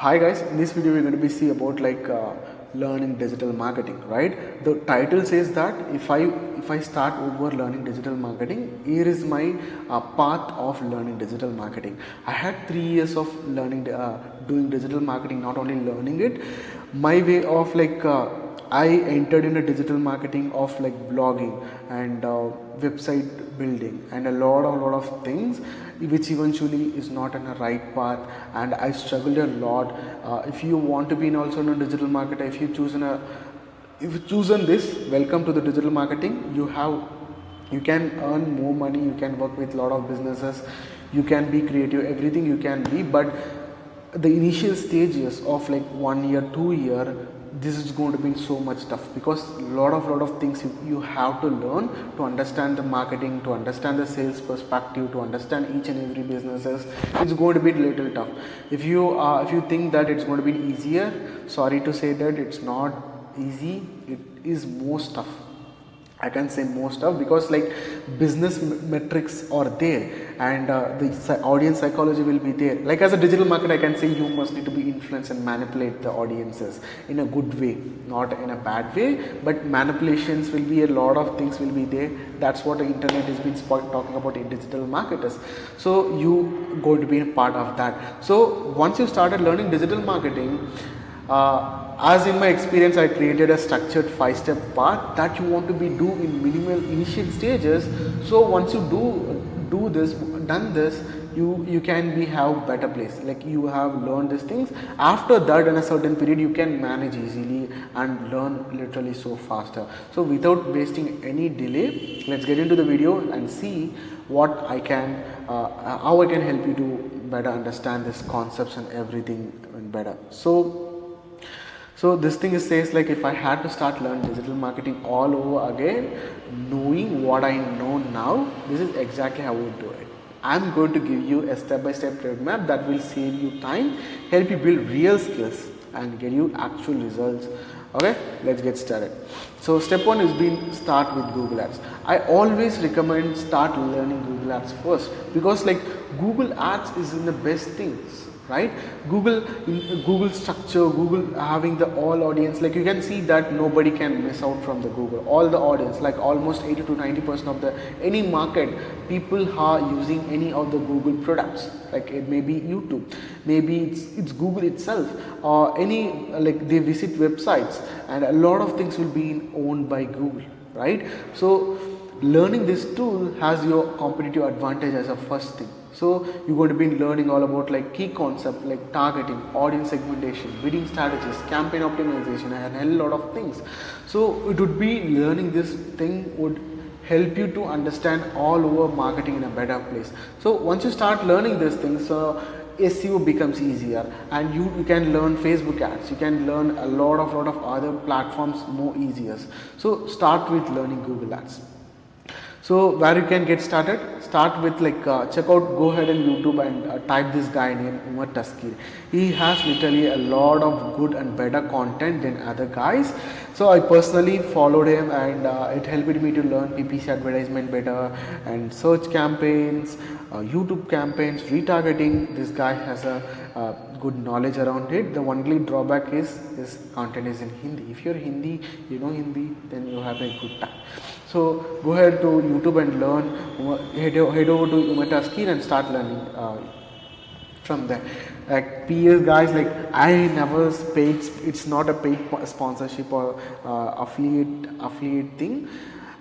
Hi guys, in this video we're going to be see about learning digital marketing, right? The title says that if I start over learning digital marketing, here is my path of learning digital marketing. I had 3 years of learning doing digital marketing, not only learning it. My way of I entered in a digital marketing of like blogging and website building and a lot of things, which eventually is not in a right path, and I struggled a lot. If you want to be in also in a digital marketer, if you chosen this, welcome to the digital marketing. You can earn more money, you can work with a lot of businesses, you can be creative, everything you can be, but the initial stages of like 1 year 2 year, this is going to be so much tough, because lot of things you have to learn to understand the marketing, to understand the sales perspective, to understand each and every businesses. It's going to be a little tough. If you think that it's going to be easier, sorry to say that it's not easy. It is most tough. I can say most of, because like business metrics are there, and the audience psychology will be there. Like as a digital marketer, I can say you must need to be influence and manipulate the audiences in a good way, not in a bad way, but manipulations will be, a lot of things will be there. That's what the internet has been talking about in digital marketers. So you going to be a part of that. So once you started learning digital marketing, as in my experience, I created a structured 5-step path that you want to be do in minimal initial stages. So once you do this, done this, you can be have better place. Like you have learned these things. After that, in a certain period, you can manage easily and learn literally so faster. So without wasting any delay, let's get into the video and see what I can, how I can help you to better understand this concepts and everything better. So this thing says, like, if I had to start learn digital marketing all over again, knowing what I know now, this is exactly how I would do it. I'm going to give you a step-by-step roadmap that will save you time, help you build real skills, and get you actual results. Okay, let's get started. So step one is being start with Google Ads. I always recommend start learning Google Ads first, because like Google Ads is in the best things, right? Google structure, Google having the all audience, like you can see that nobody can miss out from the Google, all the audience, like almost 80 to 90% of the any market people are using any of the Google products. Like it may be YouTube, maybe it's Google itself, or any, like they visit websites, and a lot of things will be owned by Google, right? So learning this tool has your competitive advantage as a first thing. So you're going to be learning all about like key concept like targeting, audience segmentation, bidding strategies, campaign optimization, and a lot of things. So it would be learning this thing would help you to understand all over marketing in a better place. So once you start learning these things, SEO becomes easier, and you can learn Facebook ads, you can learn a lot of other platforms more easier. So start with learning Google Ads. So where you can get started, start with check out, go ahead and YouTube and type this guy named Umar Tazkeer. He has literally a lot of good and better content than other guys. So I personally followed him, and it helped me to learn PPC advertisement better, and search campaigns, YouTube campaigns, retargeting. This guy has a good knowledge around it. The only drawback is his content is in Hindi. If you're Hindi, you know Hindi, then you have a good time. So go ahead to YouTube and learn. Head over to Umar Tazkeer and start learning from there. Like PS guys, like I never paid. It's not a paid sponsorship or affiliate thing.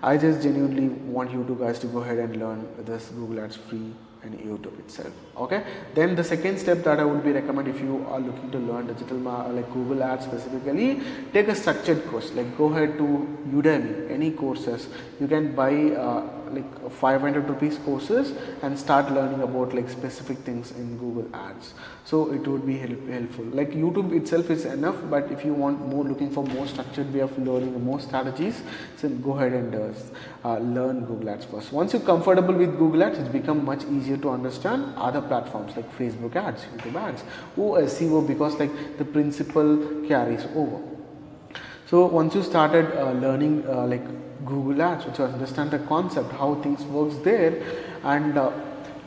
I just genuinely want you guys to go ahead and learn this Google Ads free and YouTube itself. Okay, then the second step that I would be recommend, if you are looking to learn digital like Google Ads specifically, take a structured course. Like go ahead to Udemy, any courses you can buy, like 500 rupees courses, and start learning about like specific things in Google Ads. So it would be helpful. Like YouTube itself is enough, but if you want more, looking for more structured way of learning, more strategies, so go ahead and learn Google Ads first. Once you're comfortable with Google Ads, it's become much easier to understand other platforms like Facebook ads, YouTube ads, or SEO, because like the principle carries over. So once you started learning like Google Ads, which you understand the concept, how things works there, and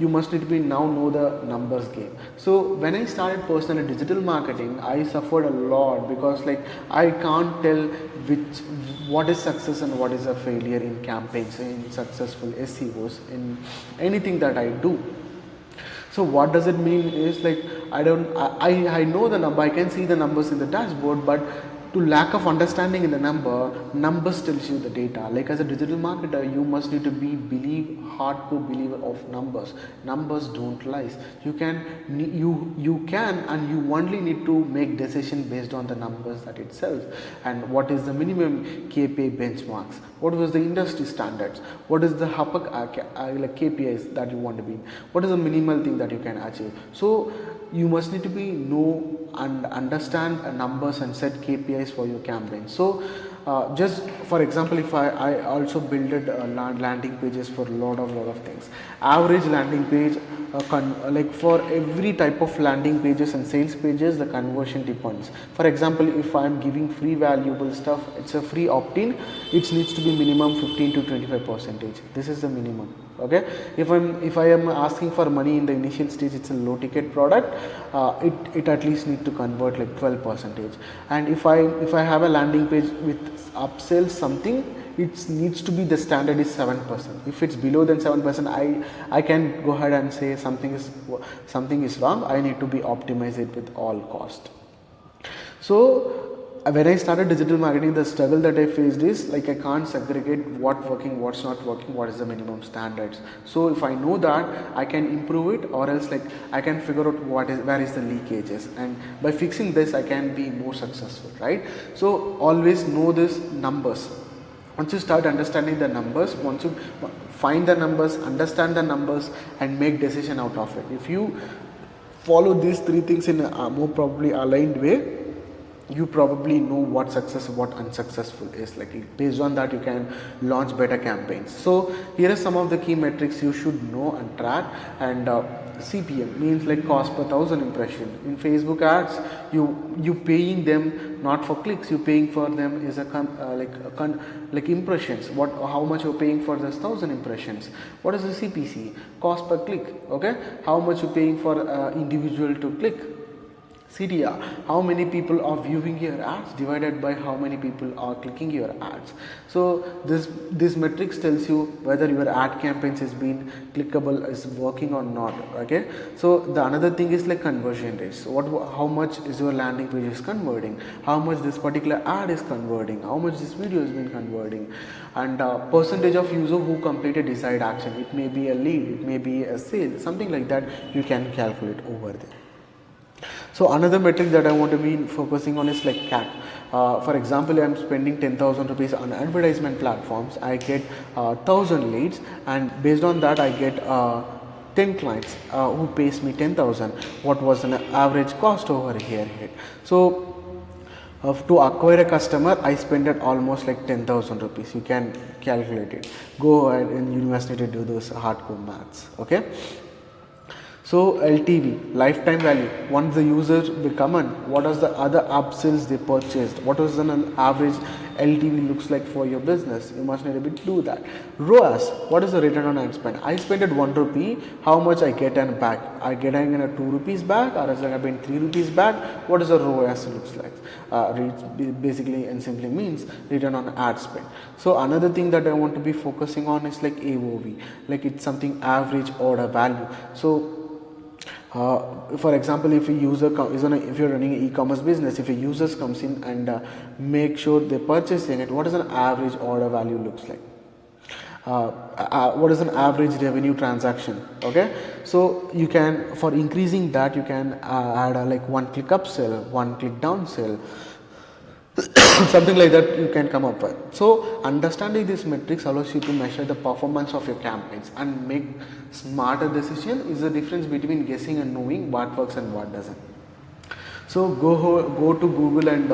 you must need to be now know the numbers game. So when I started personal digital marketing, I suffered a lot because like I can't tell which what is success and what is a failure in campaigns, in successful SEOs, in anything that I do. So what does it mean is like I know the number, I can see the numbers in the dashboard, but to lack of understanding in the numbers tells you the data. Like as a digital marketer, you must need to be hardcore believer of numbers. Numbers don't lie. You can and you only need to make decision based on the numbers that itself. And what is the minimum KPI benchmarks? What was the industry standards? What is the like KPIs that you want to be? What is the minimal thing that you can achieve? So you must need to be know and understand numbers and set KPIs for your campaign. So just for example, if I also built landing pages for a lot of things. Average landing page, like for every type of landing pages and sales pages, the conversion depends. For example, if I am giving free valuable stuff, it's a free opt-in, it needs to be minimum 15 to 25%. This is the minimum. Okay, if I am asking for money in the initial stage, it's a low ticket product, it at least need to convert like 12%. And if I have a landing page with upsells something, it needs to be the standard is 7%. If it's below than 7%, I can go ahead and say something is wrong, I need to be optimize it with all cost. So when I started digital marketing, the struggle that I faced is like I can't segregate what's working, what's not working, what is the minimum standards. So if I know that, I can improve it, or else like I can figure out where is the leakages, and by fixing this I can be more successful, right? So always know this numbers. Once you start understanding the numbers, once you find the numbers, understand the numbers, and make decision out of it, if you follow these three things in a more probably aligned way, you probably know what success, what unsuccessful is. Like based on that, you can launch better campaigns. So here are some of the key metrics you should know and track. And CPM means like cost per thousand impression. In Facebook ads, you paying them not for clicks, you paying for them is like impressions. How much you're paying for this 1,000 impressions? What is the CPC? Cost per click. Okay, how much you paying for individual to click? CTR, how many people are viewing your ads divided by how many people are clicking your ads. So this metrics tells you whether your ad campaigns is being clickable, is working or not. Okay, so the another thing is like conversion rates. How much is your landing page is converting, how much this particular ad is converting, how much this video has been converting, and percentage of user who completed desired action. It may be a lead, it may be a sale, something like that you can calculate over there. So another metric that I want to be focusing on is like CAC. For example, I am spending 10,000 rupees on advertisement platforms. I get 1,000 leads, and based on that, I get 10 clients who pays me 10,000. What was an average cost over here? So to acquire a customer, I spent it almost like 10,000 rupees. You can calculate it. Go ahead and you must need to do those hardcore maths. Okay. So LTV, lifetime value, once the users become on, what are the other upsells they purchased, what is an average LTV looks like for your business, you must need to do that. ROAS, what is the return on ad spend? I spent it 1 rupee, how much I get and back? I get in a 2 rupees back, or is it been 3 rupees back? What is the ROAS looks like? Basically and simply means return on ad spend. So another thing that I want to be focusing on is like AOV, like it's something average order value. So for example, if a user if you're running an e-commerce business, if a user comes in and make sure they're purchasing it, what does an average order value looks like? What is an average revenue transaction? Okay, so you can, for increasing that, you can add like 1 click upsell, 1 click downsell, something like that you can come up with. So understanding these metrics allows you to measure the performance of your campaigns and make smarter decision. Is the difference between guessing and knowing what works and what doesn't. So go to Google and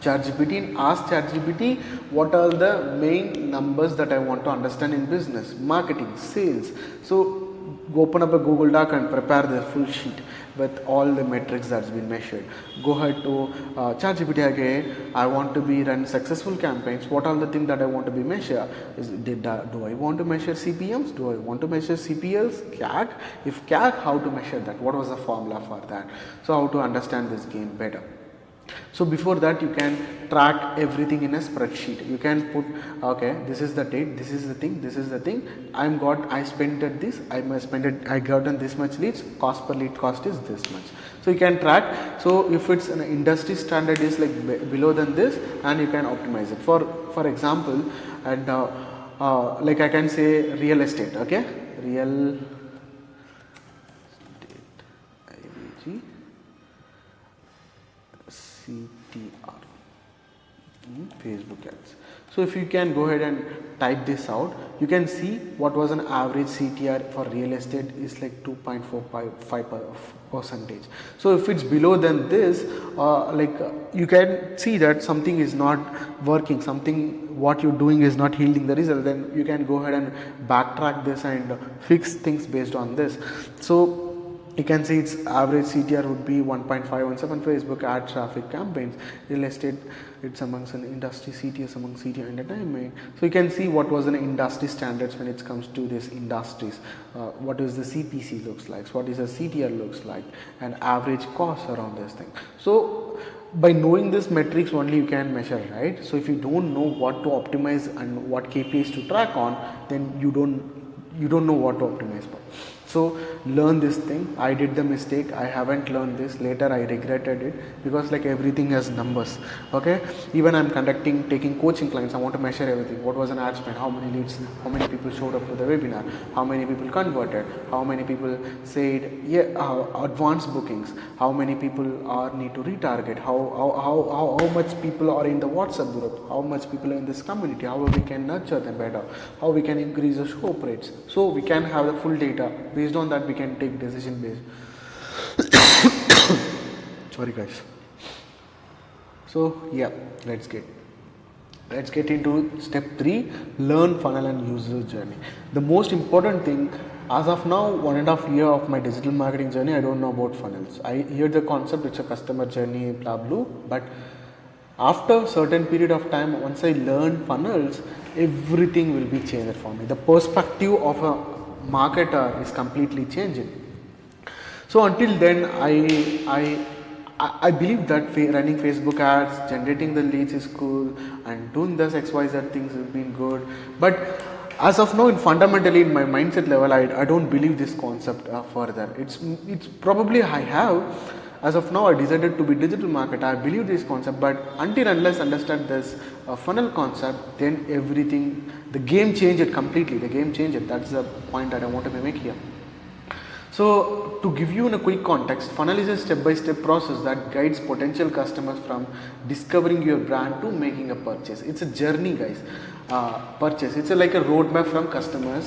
ChatGPT and ask ChatGPT what are the main numbers that I want to understand in business, marketing, sales. So open up a Google Doc and prepare the full sheet. with all the metrics that's been measured. Go ahead to ChatGPT again. I want to be run successful campaigns. What are the things that I want to be measure? Do I want to measure CPMs? Do I want to measure CPLs? CAC? If CAC, how to measure that? What was the formula for that? So how to understand this game better. So before that, you can track everything in a spreadsheet. You can put, okay, this is the date, this is the thing, this is the thing. I spent at this, I got on this much leads, cost per lead cost is this much. So you can track. So if it's an industry standard is like below than this, and you can optimize it. For example, and like I can say real estate, okay, real estate, IVG. CTR Facebook ads. So if you can go ahead and type this out, you can see what was an average CTR for real estate is like 2.45%. So if it's below than this, you can see that something is not working, what you're doing is not yielding the result. Then you can go ahead and backtrack this and fix things based on this. So you can see its average CTR would be 1.517 Facebook ad traffic campaigns. Real estate, it's amongst an industry CTS among CTR entertainment. So you can see what was an industry standards when it comes to these industries. What is the CPC looks like, what is the CTR looks like, and average cost around this thing. So by knowing this metrics only you can measure, right? So if you don't know what to optimize and what KPIs to track on, then you don't know what to optimize for. So learn this thing. I did the mistake. I haven't learned this. Later I regretted it because like everything has numbers. Okay. Even I'm taking coaching clients. I want to measure everything. What was an ad spend? How many leads? How many people showed up to the webinar? How many people converted? How many people said advanced bookings? How many people need to retarget? How much people are in the WhatsApp group? How much people are in this community? How we can nurture them better? How we can increase the show up rates? So we can have the full data. Based on that, we can take decision based. Sorry, guys. So yeah, let's get into step 3: learn funnel and user journey. The most important thing, as of now, 1.5 years of my digital marketing journey, I don't know about funnels. I hear the concept, it's a customer journey, blah blah, but after certain period of time, once I learn funnels, everything will be changed for me. The perspective of a marketer is completely changing. So until then, I believe that running Facebook ads, generating the leads is cool, and doing this XYZ things has been good. But as of now, fundamentally in my mindset level, I don't believe this concept further. It's probably I have. As of now, I decided to be digital marketer. I believe this concept, but unless understand this funnel concept, then everything, the game changed completely. The game changed. That's the point that I want to make here. So to give you in a quick context, funnel is a step-by-step process that guides potential customers from discovering your brand to making a purchase. It's a journey, guys. Purchase. It's like a roadmap from customer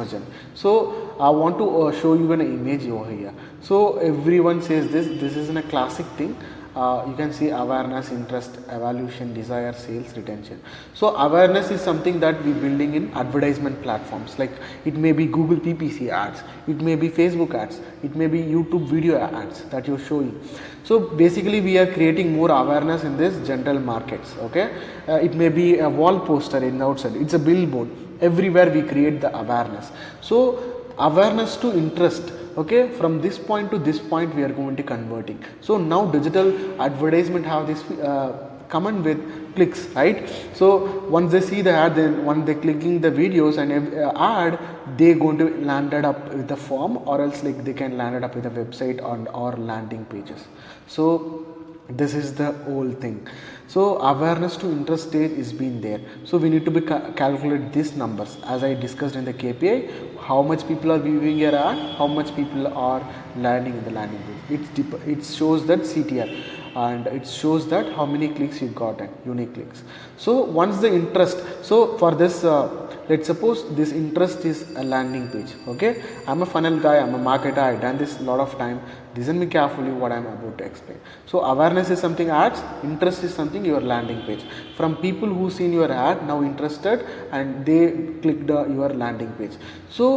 journey. So I want to show you an image over here. So everyone says this is a classic thing. You can see awareness, interest, evaluation, desire, sales, retention. So awareness is something that we're building in advertisement platforms. Like it may be Google PPC ads, it may be Facebook ads, it may be YouTube video ads that you're showing. So basically we are creating more awareness in this general markets. Okay, it may be a wall poster in the outside, it's a billboard. Everywhere we create the awareness. So awareness to interest. Okay, from this point to this point we are going to converting. So now digital advertisement have this common with clicks, right? So once they see the ad, then once they clicking the videos and ad, they going to land it up with the form, or else like they can land it up with a website or landing pages. So this is the whole thing. So awareness to interest stage is being there. So we need to be calculate these numbers as I discussed in the KPI. How much people are viewing your ad, how much people are landing in the landing page. It shows that CTR, and it shows that how many clicks you got and unique clicks. So once the interest, so for this let's suppose this interest is a landing page. Okay, I'm a funnel guy, I'm a marketer, I've done this a lot of time. Listen me carefully what I'm about to explain. So awareness is something ads, interest is something your landing page. From people who seen your ad now interested and they clicked your landing page. So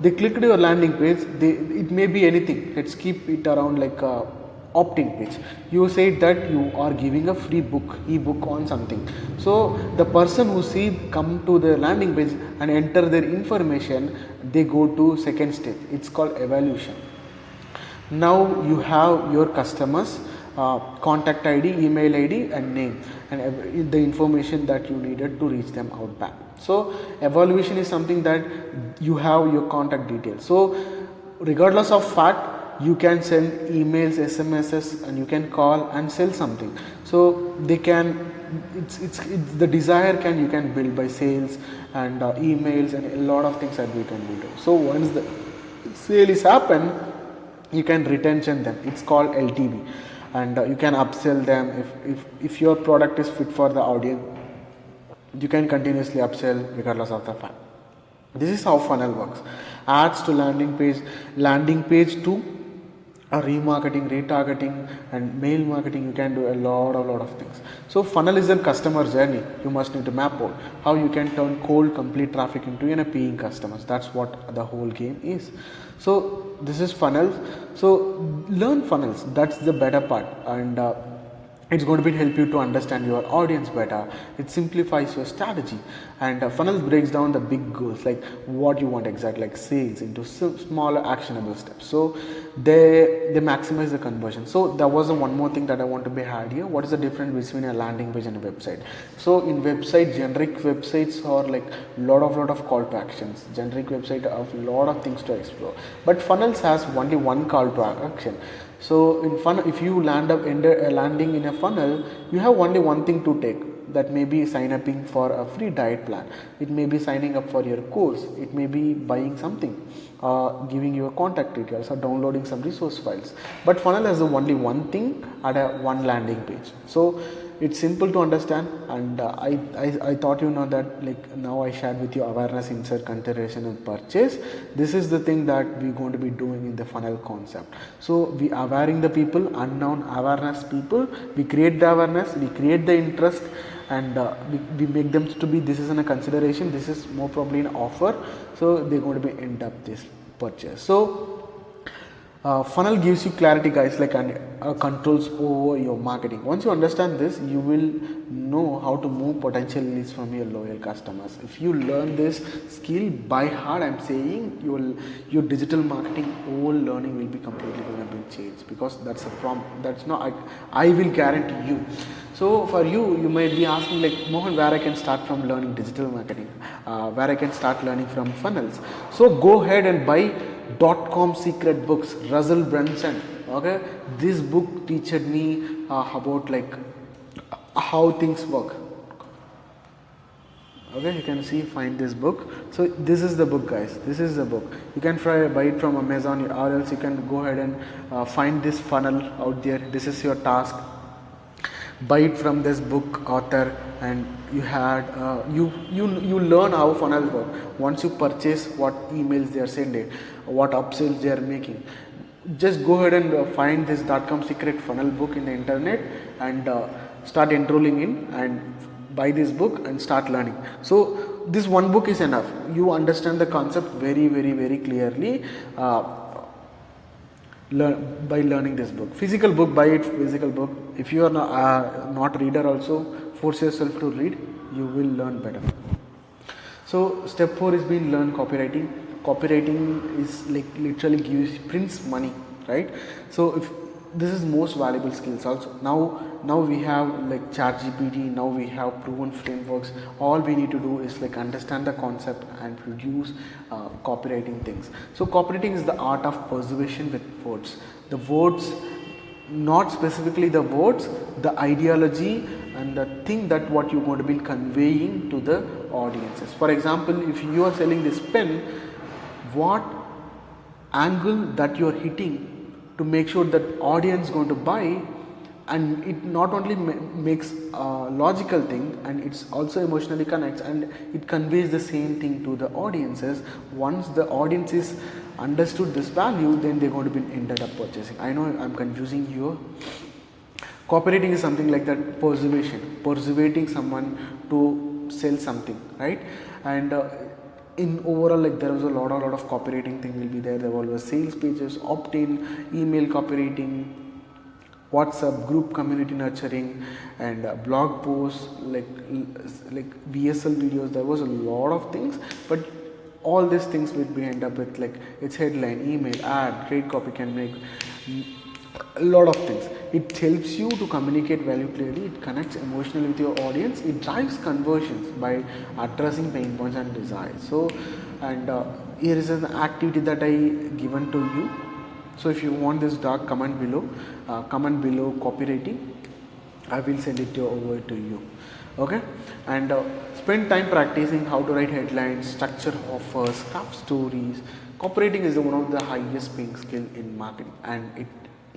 they clicked your landing page. It may be anything. Let's keep it around like opt-in page. You said that you are giving a free book, ebook on something. So the person who come to the landing page and enter their information, they go to second stage. It's called evaluation. Now you have your customers contact ID, email ID and name and the information that you needed to reach them out back. So evaluation is something that you have your contact details. So regardless of fact, you can send emails, SMSs and you can call and sell something. So they can, it's the desire you can build by sales and emails and a lot of things that we can do. So once the sale is happen, you can retention them. It's called LTV, and you can upsell them if your product is fit for the audience. You can continuously upsell regardless of the fact. This is how funnel works. Ads to landing page to remarketing, retargeting and mail marketing. You can do a lot of things. So funnel is a customer journey. You must need to map out how you can turn cold complete traffic into paying customers. That's what the whole game is. So this is funnels. So learn funnels. That's the better part, and it's going to help you to understand your audience better. It simplifies your strategy, and funnels breaks down the big goals like what you want exactly, like sales, into smaller actionable steps. So they maximize the conversion. So there was one more thing that I want to be had here. What is the difference between a landing page and a website? So in website, generic websites are like lot of call to actions. Generic website have lot of things to explore, but funnels has only one call to action. So in funnel, if you landing in a funnel, you have only one thing to take. That may be sign up for a free diet plan. It may be signing up for your course. It may be buying something, giving your contact details or downloading some resource files. But funnel has only one thing at one landing page. So it's simple to understand, and I thought that like now I shared with you awareness, insert, consideration and purchase. This is the thing that we're going to be doing in the funnel concept. So we are awareing the people, unknown awareness people. We create the awareness, we create the interest, and we make them to be, this is a consideration, this is more probably an offer. So they're going to be end up this purchase. So funnel gives you clarity, guys, like controls over your marketing. Once you understand this, you will know how to move potential leads from your loyal customers. If you learn this skill by heart, I'm saying your digital marketing whole learning will be completely going to be changed, because that's a that's not, I will guarantee you. So for you might be asking like, Mohan, where I can start from learning digital marketing, where I can start learning from funnels. So go ahead and buy .com secret books, Russell Brunson. Okay, this book teached me about like how things work. Okay, you can find this book. So this is the book, guys. This is the book. You can buy it from Amazon, or else you can go ahead and find this funnel out there. This is your task. Buy it from this book author, and you had you learn how funnels work. Once you purchase, what emails they are sending, what upsells they are making, just go ahead and find this .com secret funnel book in the internet and start enrolling in and buy this book and start learning. So this one book is enough. You understand the concept very clearly by learning this book. Physical book, buy it, physical book. If you are not reader also, force yourself to read, you will learn better. So step 4 is being learn copywriting. Copywriting is like literally prints money, right? So if this is most valuable skills also. Now we have like ChatGPT, now we have proven frameworks. All we need to do is like understand the concept and produce copywriting things. So copywriting is the art of persuasion with words. The words, not specifically the words, the ideology and the thing that what you're going to be conveying to the audiences. For example, if you are selling this pen, what angle that you are hitting to make sure that audience going to buy and it not only makes a logical thing, and it's also emotionally connects, and it conveys the same thing to the audiences. Once the audience is understood this value, then they're going to be ended up purchasing. I know I'm confusing you. Copywriting is something like that, persuading someone to sell something, right? And in overall, like, there was a lot of copywriting thing will be there. There were sales pages, opt-in, email copywriting, WhatsApp group community nurturing, and blog posts, like VSL videos. There was a lot of things, but all these things will be end up with like its headline, email, ad, trade copy can make a lot of things. It helps you to communicate value clearly. It connects emotionally with your audience. It drives conversions by addressing pain points and desires. So, and here is an activity that I given to you. So if you want this dark, comment below copywriting. I will send it over to you. Okay, and spend time practicing how to write headlines, structure offers, craft stories. Copywriting is one of the highest paying skill in marketing, and it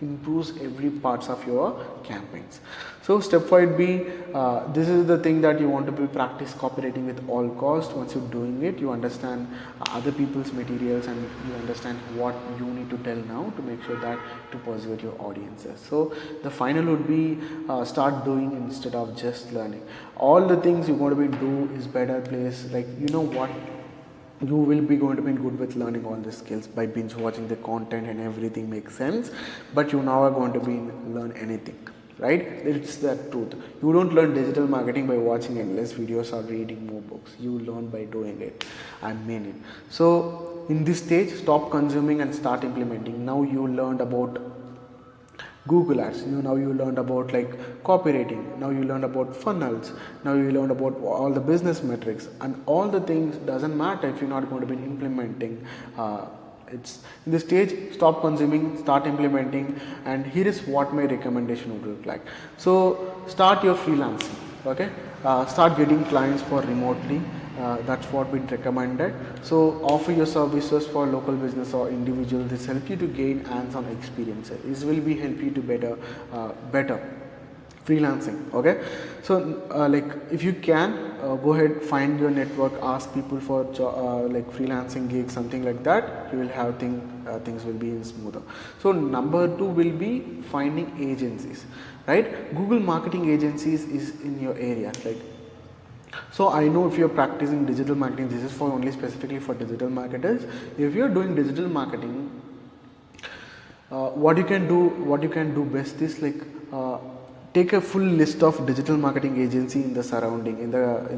improves every parts of your campaigns. So step 5B, this is the thing that you want to be practice copywriting with all cost. Once you're doing it, you understand other people's materials, and you understand what you need to tell now to make sure that to persuade your audiences. So the final would be start doing instead of just learning. All the things you're going to be do is better place. Like, you know what, you will be going to be good with learning all these skills by binge watching the content, and everything makes sense, but you now are going to be learn anything, right? It's the truth. You don't learn digital marketing by watching endless videos or reading more books. You learn by doing it. I mean it. So in this stage, stop consuming and start implementing. Now you learned about Google Ads. Now you learned about like copywriting. Now you learned about funnels. Now you learned about all the business metrics, and all the things doesn't matter if you're not going to be implementing. It's in this stage, stop consuming, start implementing. And here is what my recommendation would look like. So start your freelancing. Okay, start getting clients for remotely. That's what we recommended. So offer your services for local business or individual. This help you to gain hands-on experiences. This will be help you to better freelancing. Okay, so like if you can go ahead, find your network, ask people for like freelancing gigs, something like that. You will have things will be smoother. So number 2 will be finding agencies, right? Google marketing agencies is in your area, right? So I know if you're practicing digital marketing, this is for only specifically for digital marketers. If you're doing digital marketing, what you can do best is like take a full list of digital marketing agency in the surrounding, in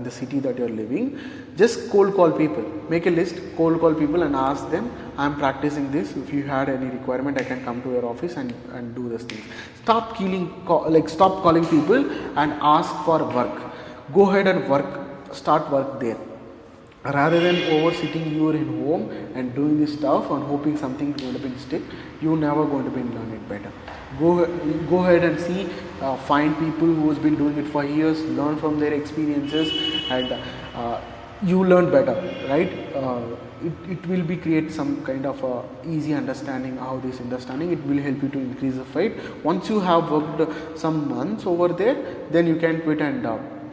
the city that you're living. Just cold call people. Make a list, cold call people, and ask them, I'm practicing this. If you had any requirement, I can come to your office and do this thing. Stop calling people and ask for work. Go ahead and start work there. Rather than sitting you in home and doing this stuff and hoping something is going to be stick, you're never going to be learn it better. Go ahead and see, find people who's been doing it for years, learn from their experiences, and you learn better, right? It will be create some kind of easy understanding. How this understanding, it will help you to increase the fight. Once you have worked some months over there, then you can quit and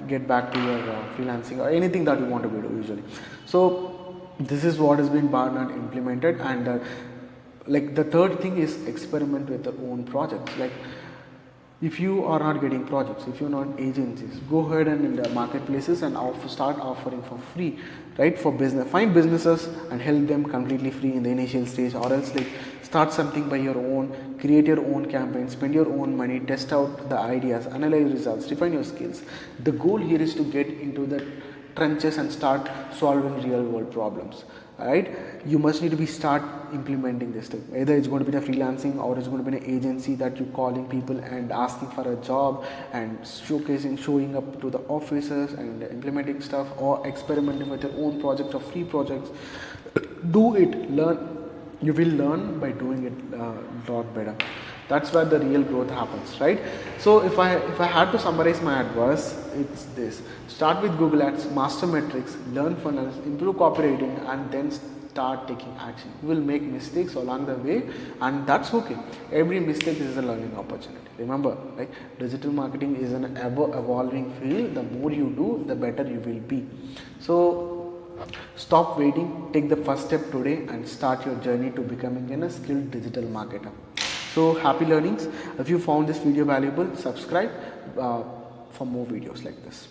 get back to your freelancing or anything that you want to do usually. So this is what has been barred and implemented. And like the third thing is experiment with your own projects. Like if you are not getting projects, if you're not agencies, go ahead and in the marketplaces and start offering for free, right? For business, find businesses and help them completely free in the initial stage, or else like start something by your own, create your own campaign, spend your own money, test out the ideas, analyze results, refine your skills. The goal here is to get into the trenches and start solving real world problems. Right, you must need to be start implementing this thing. Either it's going to be the freelancing, or it's going to be an agency that you're calling people and asking for a job and showing up to the offices and implementing stuff, or experimenting with your own project or free projects. Do it, learn. You will learn by doing it a lot better. That's where the real growth happens, right? So if I had to summarize my advice, it's this: start with Google Ads, master metrics, learn funnels, improve copywriting, and then start taking action. You will make mistakes along the way, and that's okay. Every mistake is a learning opportunity. Remember, like, digital marketing is an ever evolving field. The more you do, the better you will be. So stop waiting, take the first step today and start your journey to becoming a skilled digital marketer. So happy learnings. If you found this video valuable, subscribe for more videos like this.